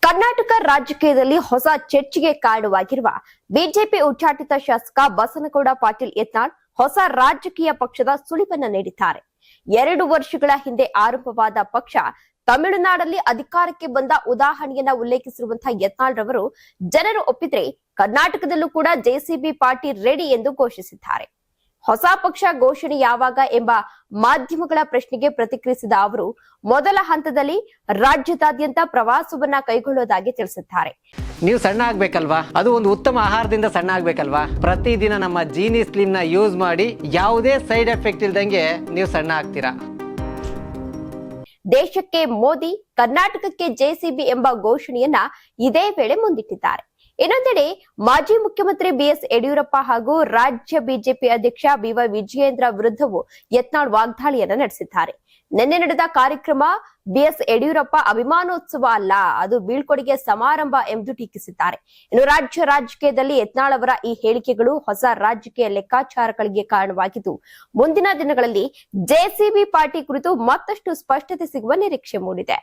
ಕರ್ನಾಟಕ ರಾಜಕೀಯದಲ್ಲಿ ಹೊಸ ಚರ್ಚೆಗೆ ಕಾರಣವಾಗಿರುವ ಬಿಜೆಪಿ ಉಚ್ಚಾಟಿತ ಶಾಸಕ ಬಸನಗೌಡ ಪಾಟೀಲ್ ಯತ್ನಾಳ್ ಹೊಸ ರಾಜಕೀಯ ಪಕ್ಷದ ಸುಳಿವನ್ನ ನೀಡಿದ್ದಾರೆ. 2 ವರ್ಷಗಳ ಹಿಂದೆ ಆರಂಭವಾದ ಪಕ್ಷ ತಮಿಳುನಾಡಲ್ಲಿ ಅಧಿಕಾರಕ್ಕೆ ಬಂದ ಉದಾಹರಣೆಯನ್ನ ಉಲ್ಲೇಖಿಸಿರುವಂತಹ ಯತ್ನಾಳ್ ರವರು ಜನರು ಒಪ್ಪಿದ್ರೆ ಕರ್ನಾಟಕದಲ್ಲೂ ಕೂಡ ಜೆಸಿಬಿ ಪಾರ್ಟಿ ರೆಡಿ ಎಂದು ಘೋಷಿಸಿದ್ದಾರೆ. ಹೊಸ ಪಕ್ಷ ಘೋಷಣೆ ಯಾವಾಗ ಎಂಬ ಮಾಧ್ಯಮಗಳ ಪ್ರಶ್ನೆಗೆ ಪ್ರತಿಕ್ರಿಯಿಸಿದ ಅವರು ಮೊದಲ ಹಂತದಲ್ಲಿ ರಾಜ್ಯದಾದ್ಯಂತ ಪ್ರವಾಸವನ್ನ ಕೈಗೊಳ್ಳೋದಾಗಿ ತಿಳಿಸಿದ್ದಾರೆ. ನೀವು ಸಣ್ಣ ಆಗ್ಬೇಕಲ್ವಾ, ಅದು ಒಂದು ಉತ್ತಮ ಆಹಾರದಿಂದ ಸಣ್ಣ ಆಗ್ಬೇಕಲ್ವಾ. ಪ್ರತಿದಿನ ನಮ್ಮ ಜೀನಿ ಸ್ಲಿಮ್ ನ ಯೂಸ್ ಮಾಡಿ ಯಾವುದೇ ಸೈಡ್ ಎಫೆಕ್ಟ್ ಇಲ್ದಂಗೆ ನೀವು ಸಣ್ಣ ಆಗ್ತೀರಾ. ದೇಶಕ್ಕೆ ಮೋದಿ, ಕರ್ನಾಟಕಕ್ಕೆ ಜೆಸಿಬಿ ಎಂಬ ಘೋಷಣೆಯನ್ನ ಇದೇ ವೇಳೆ ಮುಂದಿಟ್ಟಿದ್ದಾರೆ. ಇನ್ನೊಂದೆಡೆ ಮಾಜಿ ಮುಖ್ಯಮಂತ್ರಿ ಬಿಎಸ್ ಯಡಿಯೂರಪ್ಪ ಹಾಗೂ ರಾಜ್ಯ ಬಿಜೆಪಿ ಅಧ್ಯಕ್ಷ ಬಿವೈ ವಿಜಯೇಂದ್ರ ವಿರುದ್ಧವೂ ಯತ್ನಾಳ್ ವಾಗ್ದಾಳಿಯನ್ನ ನಡೆಸಿದ್ದಾರೆ. ನಿನ್ನೆ ನಡೆದ ಕಾರ್ಯಕ್ರಮ ಬಿಎಸ್ ಯಡಿಯೂರಪ್ಪ ಅಭಿಮಾನೋತ್ಸವ ಅಲ್ಲ, ಅದು ಬೀಳ್ಕೊಡುಗೆ ಸಮಾರಂಭ ಎಂದು ಟೀಕಿಸಿದ್ದಾರೆ. ಇನ್ನು ರಾಜ್ಯ ರಾಜಕೀಯದಲ್ಲಿ ಯತ್ನಾಳ್ ಅವರ ಈ ಹೇಳಿಕೆಗಳು ಹೊಸ ರಾಜಕೀಯ ಲೆಕ್ಕಾಚಾರಗಳಿಗೆ ಕಾರಣವಾಗಿದ್ದು ಮುಂದಿನ ದಿನಗಳಲ್ಲಿ ಜೆಸಿಬಿ ಪಾರ್ಟಿ ಕುರಿತು ಮತ್ತಷ್ಟು ಸ್ಪಷ್ಟತೆ ಸಿಗುವ ನಿರೀಕ್ಷೆ ಮೂಡಿದೆ.